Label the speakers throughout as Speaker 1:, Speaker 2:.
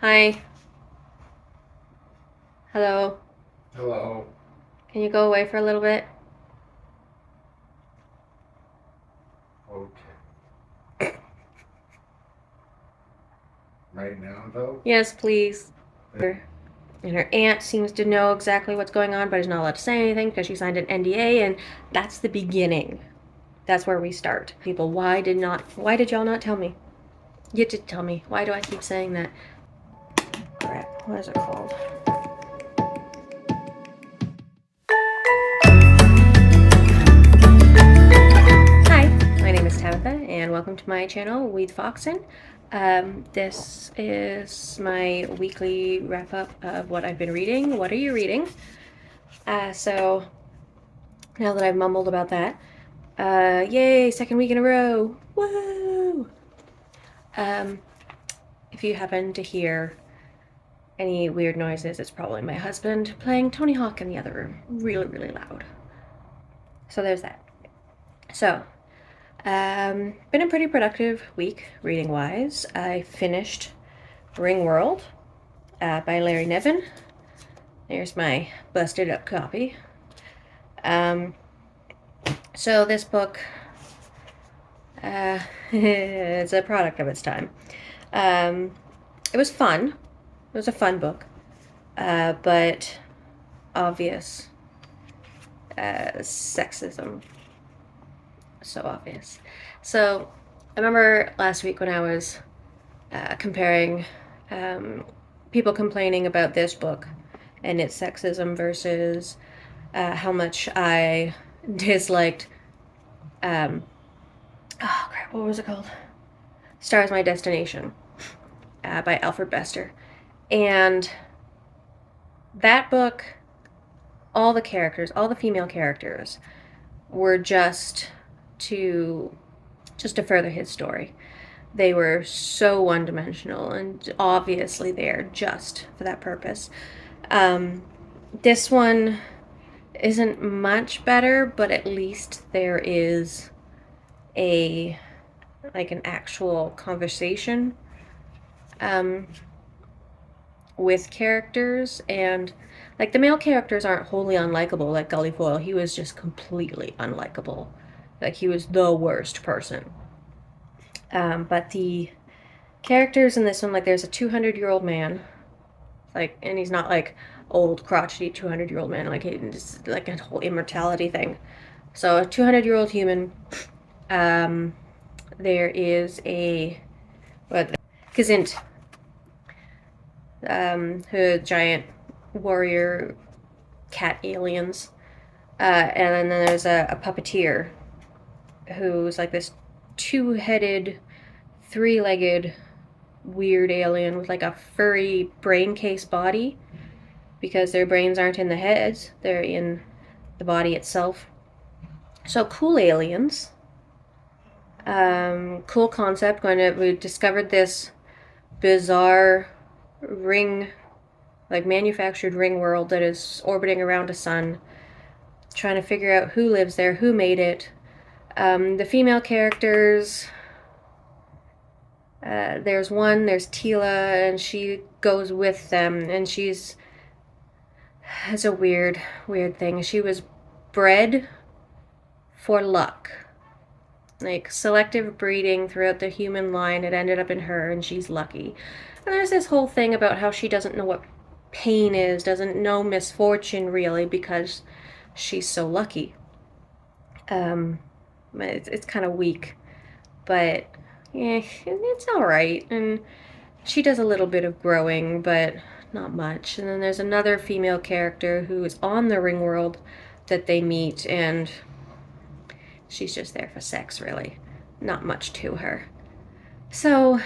Speaker 1: Hi. Hello.
Speaker 2: Hello.
Speaker 1: Can you go away for a little bit?
Speaker 2: Okay. Right now, though?
Speaker 1: Yes, please. And her aunt seems to know exactly what's going on, but is not allowed to say anything because she signed an NDA, and that's the beginning. That's where we start. People, why did y'all not tell me? You did tell me. Why do I keep saying that? Crap, what is it called? Hi, my name is Tabitha, and welcome to my channel, Weed Foxin. This is my weekly wrap up of what I've been reading. What are you reading? So now that I've mumbled about that, yay, second week in a row. Woo! Um, if you happen to hear any weird noises, it's probably my husband playing Tony Hawk in the other room, really, really loud. So there's that. So, been a pretty productive week reading wise. I finished Ringworld by Larry Niven. There's my busted up copy. Um, so this book, it's a product of its time. Um, it was fun. It was a fun book, but obvious sexism. So obvious. So I remember last week when I was comparing people complaining about this book and its sexism versus how much I disliked. Oh crap! What was it called? Stars My Destination by Alfred Bester, and that book, all the characters, all the female characters, were to just to further his story. They were so one dimensional, and obviously they are just for that purpose. Um, this one isn't much better, but at least there is a an actual conversation um, with characters, and like the male characters aren't wholly unlikable. Like Gully Foyle, he was just completely unlikable. Like he was the worst person. But the characters in this one, like there's a 200-year-old man, like, and he's not like old crotchety 200-year-old man, like it's like a whole immortality thing. So a 200-year-old human. Um, there is a what Kazint, her giant warrior cat aliens, and then there's a puppeteer who's like this two-headed, three-legged weird alien with like a furry brain case body because their brains aren't in the heads, they're in the body itself. So cool aliens. Cool concept. We discovered this bizarre ring, like manufactured ring world that is orbiting around a sun, trying to figure out who lives there, who made it. The female characters, there's Tila, and she goes with them, and it's a weird thing. She was bred for luck. Like selective breeding throughout the human line, it ended up in her, and she's lucky. And there's this whole thing about how she doesn't know what pain is, doesn't know misfortune really, because she's so lucky. Um, it's kind of weak, but yeah, it's all right. And she does a little bit of growing, but not much. And then there's another female character who is on the ring world that they meet, and she's just there for sex, really. Not much to her. So,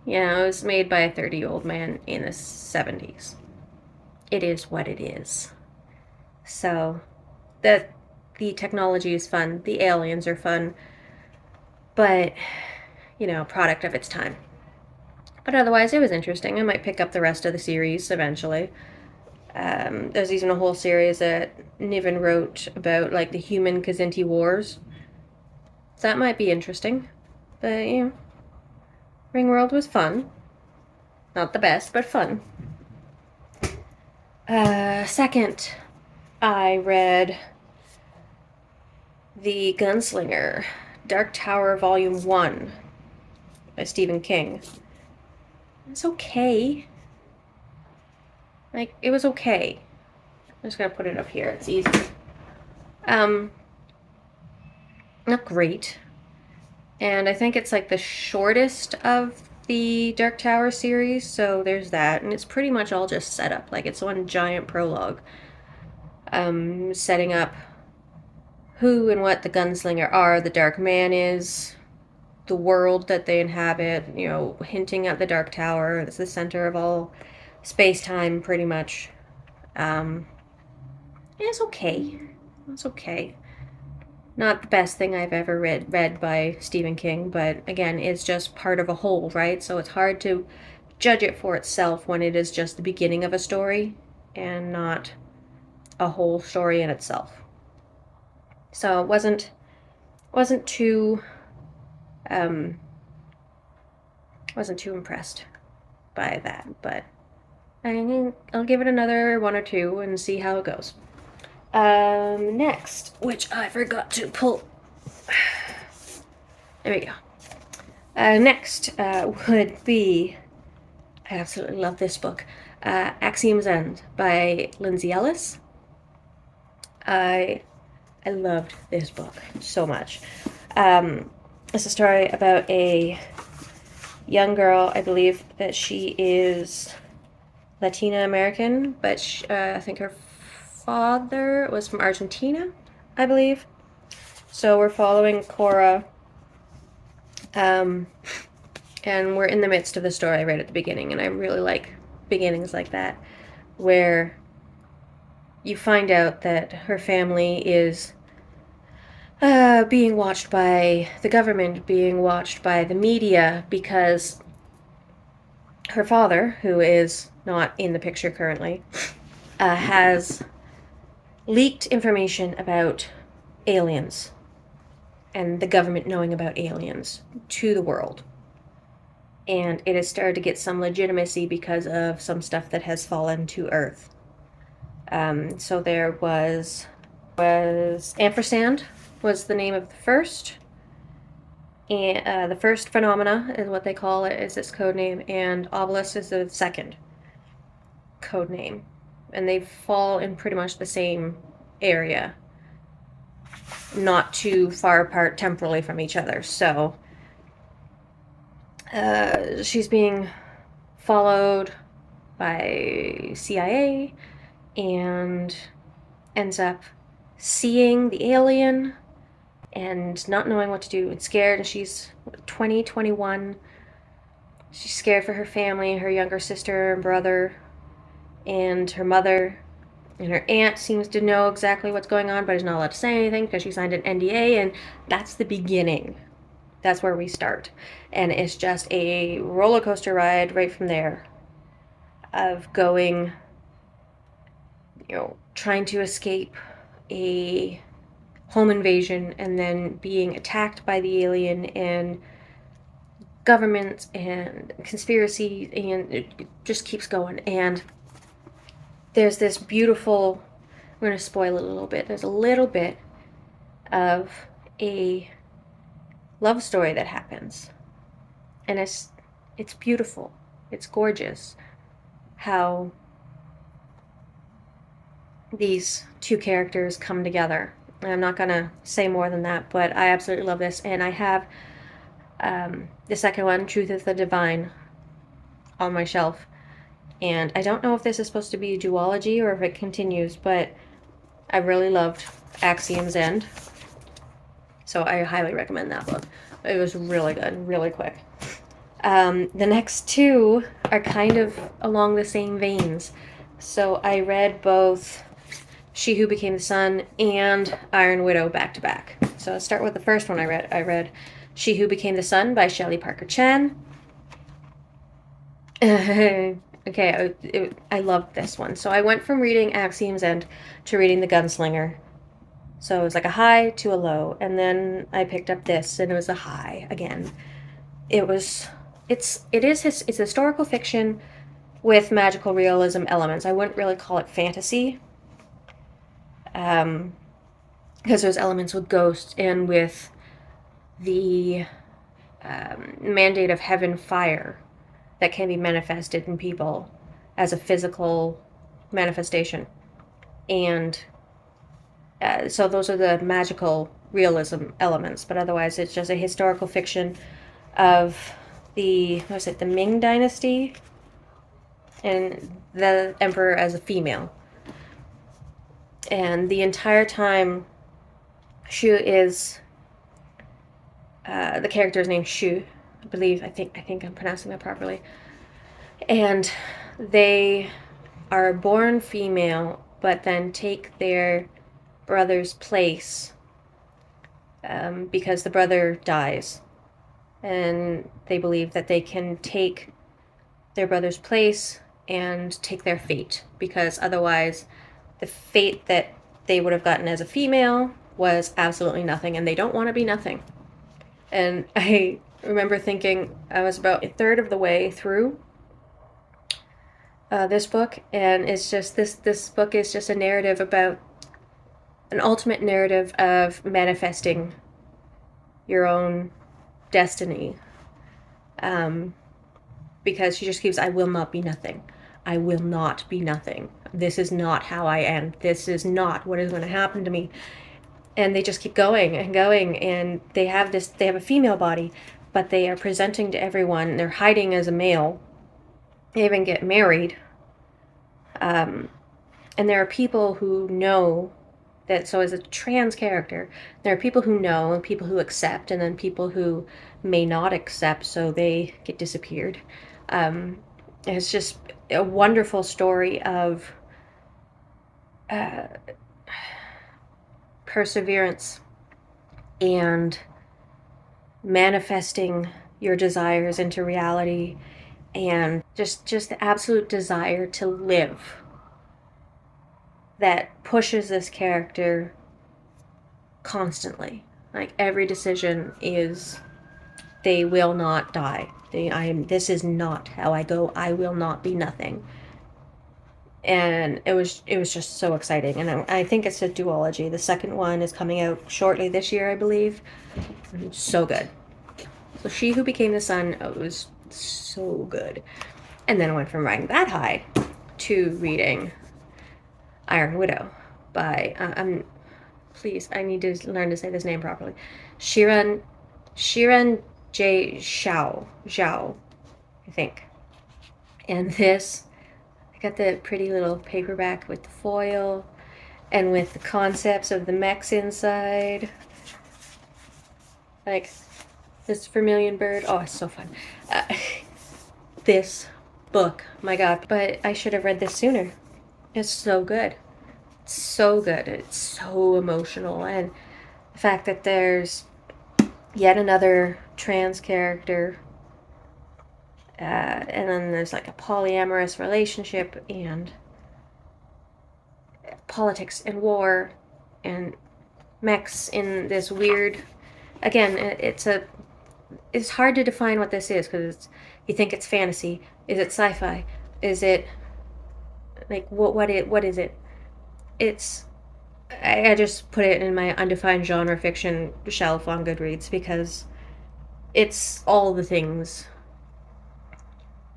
Speaker 1: yeah, it was made by a 30-year-old man in the 70s. It is what it is. So, the technology is fun, the aliens are fun, but, product of its time. But otherwise, it was interesting. I might pick up the rest of the series eventually. There's even a whole series that Niven wrote about, like, the human Kzinti Wars. So that might be interesting. But, Ringworld was fun. Not the best, but fun. Second, I read The Gunslinger, Dark Tower Volume 1 by Stephen King. It's okay. Like, it was okay. I'm just gonna put it up here. It's easy. Not great. And I think it's like the shortest of the Dark Tower series, so there's that. And it's pretty much all just set up. Like, it's one giant prologue. Setting up who and what the Gunslinger are, the Dark Man is, the world that they inhabit, you know, hinting at the Dark Tower. It's the center of all space-time, pretty much. It's okay. It's okay. Not the best thing I've ever read by Stephen King, but again, it's just part of a whole, right? So it's hard to judge it for itself when it is just the beginning of a story and not a whole story in itself. So it wasn't too wasn't too impressed by that, but I'll give it another one or two and see how it goes. Next, which I forgot to pull. There we go. Next would be, I absolutely love this book, Axiom's End by Lindsay Ellis. I loved this book so much. It's a story about a young girl. I believe that she is Latina American, but I think her father was from Argentina, I believe. So we're following Cora, and we're in the midst of the story right at the beginning, and I really like beginnings like that, where you find out that her family is being watched by the government, being watched by the media, because her father, who is not in the picture currently, has leaked information about aliens and the government knowing about aliens to the world. And it has started to get some legitimacy because of some stuff that has fallen to Earth. So there was Ampersand was the name of the first. And the first phenomena is what they call it, is its code name, and Obelisk is the second code name. And they fall in pretty much the same area, not too far apart temporally from each other. So she's being followed by CIA and ends up seeing the alien and not knowing what to do and scared. And she's 20, 21. She's scared for her family, her younger sister and brother, and her mother. And her aunt seems to know exactly what's going on, but is not allowed to say anything because she signed an NDA. And that's the beginning. That's where we start. And it's just a roller coaster ride right from there of going, you know, trying to escape a home invasion and then being attacked by the alien and governments and conspiracy, and it just keeps going. And there's this beautiful, we're going to spoil it a little bit, there's a little bit of a love story that happens, and it's beautiful, it's gorgeous how these two characters come together. I'm not going to say more than that, but I absolutely love this. And I have the second one, Truth is the Divine, on my shelf. And I don't know if this is supposed to be a duology or if it continues, but I really loved Axiom's End. So I highly recommend that book. It was really good, really quick. The next two are kind of along the same veins. So I read both She Who Became the Sun and Iron Widow back to back. So I'll start with the first one I read. I read She Who Became the Sun by Shelley Parker Chan. Okay, I loved this one. So I went from reading Axiom's End to reading The Gunslinger. So it was like a high to a low. And then I picked up this, and it was a high again. It was it's historical fiction with magical realism elements. I wouldn't really call it fantasy, because there's elements with ghosts and with the mandate of heaven fire that can be manifested in people as a physical manifestation. And so those are the magical realism elements, but otherwise it's just a historical fiction of the Ming Dynasty and the emperor as a female. And the entire time, Shu is the character is named Shu, I believe. I think I'm pronouncing that properly. And they are born female, but then take their brother's place because the brother dies, and they believe that they can take their brother's place and take their fate, because otherwise the fate that they would have gotten as a female was absolutely nothing, and they don't want to be nothing. And I remember thinking, I was about a third of the way through this book, and it's just this book is just a narrative about an ultimate narrative of manifesting your own destiny. Because she just keeps, I will not be nothing. I will not be nothing. This is not how I am. This is not what is going to happen to me. And they just keep going and going, and they have a female body, but they are presenting to everyone. They're hiding as a male. They even get married. And there are people who know that, so as a trans character, there are people who know and people who accept, and then people who may not accept, so they get disappeared. It's just a wonderful story of perseverance and manifesting your desires into reality, and just the absolute desire to live that pushes this character constantly. Like, every decision is, they will not die. This is not how I go. I will not be nothing. And it was just so exciting. And I think it's a duology. The second one is coming out shortly this year, I believe. So good. So She Who Became the Sun, it was so good. And then I went from riding that high to reading Iron Widow by please, I need to learn to say this name properly. Shiran J. Zhao, I think. And this, I got the pretty little paperback with the foil and with the concepts of the mechs inside. Like this vermilion bird. Oh, it's so fun. This book, my God. But I should have read this sooner. It's so good. It's so good. It's so emotional. And the fact that there's yet another trans character, and then there's like a polyamorous relationship, and politics and war and mechs in this weird, again, it's hard to define what this is, because you think it's fantasy. Is it sci-fi? Is it like what is it? It's, I just put it in my undefined genre fiction shelf on Goodreads, because it's all the things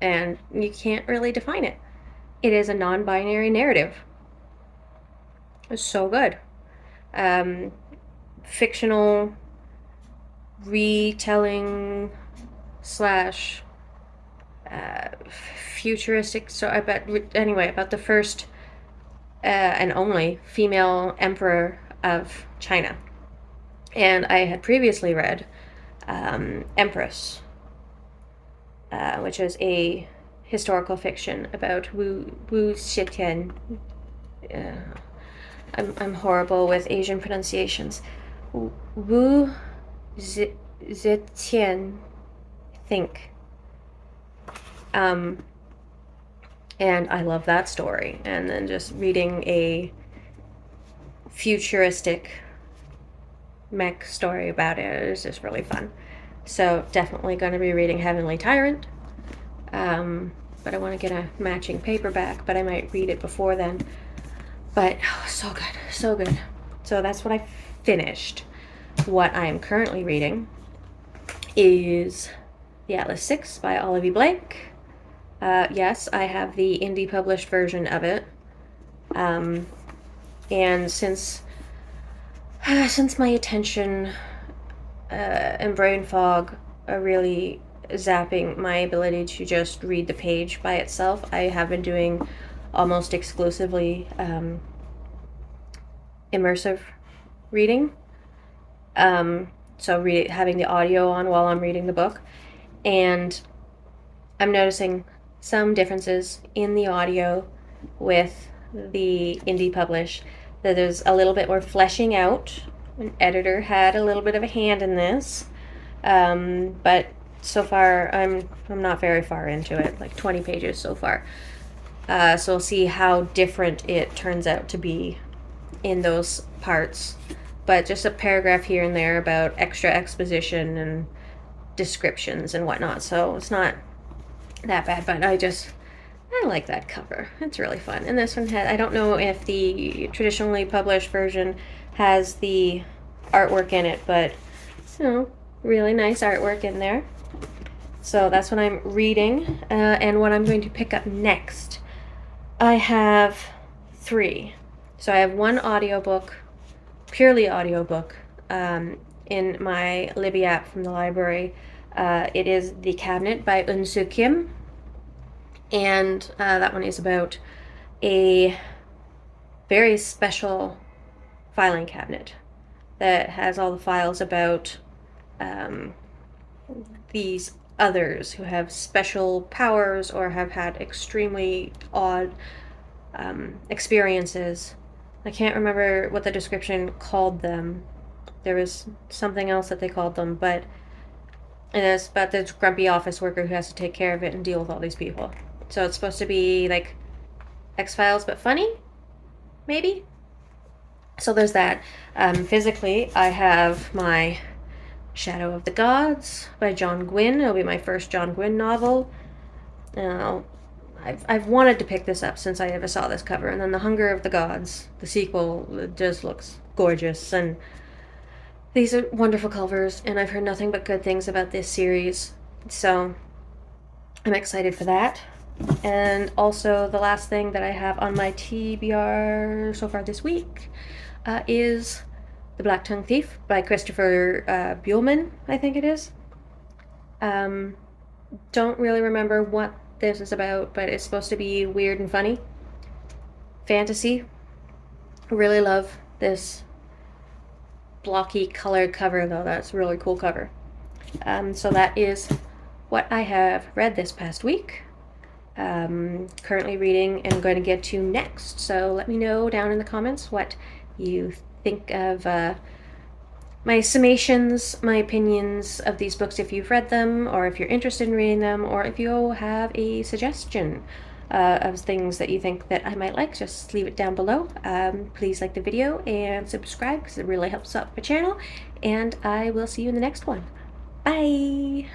Speaker 1: and you can't really define it. It is a non-binary narrative. It's so good. Fictional retelling slash futuristic. So about the first and only female emperor of China. And I had previously read Empress, which is a historical fiction about Wu Zetian. I'm horrible with Asian pronunciations. Wu Zetian, I think. And I love that story. And then just reading a futuristic mech story about it is just really fun. So definitely going to be reading Heavenly Tyrant. But I want to get a matching paperback, but I might read it before then. But oh, so good, so good. So that's what I finished. What I am currently reading is The Atlas Six by Olivia Blake. Yes, I have the indie published version of it. And since my attention and brain fog are really zapping my ability to just read the page by itself, I have been doing almost exclusively immersive reading. So having the audio on while I'm reading the book. And I'm noticing some differences in the audio with the indie publish. That there's a little bit more fleshing out. An editor had a little bit of a hand in this. But so far I'm not very far into it, like 20 pages so far. So we'll see how different it turns out to be in those parts. But just a paragraph here and there about extra exposition and descriptions and whatnot. So it's not that bad, but I like that cover. It's really fun. And this one I don't know if the traditionally published version has the artwork in it, but really nice artwork in there. So that's what I'm reading. And what I'm going to pick up next, I have 3. So I have one audiobook, purely audiobook, in my Libby app from the library. It is The Cabinet by Eun Soo Kim. And that one is about a very special filing cabinet that has all the files about these others who have special powers or have had extremely odd experiences. I can't remember what the description called them. There was something else that they called them, but it is about this grumpy office worker who has to take care of it and deal with all these people. So it's supposed to be like X-Files, but funny, maybe? So there's that. Physically, I have my Shadow of the Gods by John Gwynne. It'll be my first John Gwynne novel. I've wanted to pick this up since I ever saw this cover. And then The Hunger of the Gods, the sequel, just looks gorgeous. And these are wonderful covers, and I've heard nothing but good things about this series. So I'm excited for that. And also the last thing that I have on my TBR so far this week is The Black Tongue Thief by Christopher Buehlman, I think it is. Don't really remember what this is about, but it's supposed to be weird and funny. Fantasy. Really love this blocky colored cover, though. That's a really cool cover. So that is what I have read this past week. Currently reading and going to get to next. So let me know down in the comments what you think of my summations, my opinions of these books if you've read them, or if you're interested in reading them, or if you have a suggestion of things that you think that I might like, just leave it down below. Please like the video and subscribe because it really helps out my channel, and I will see you in the next one. Bye!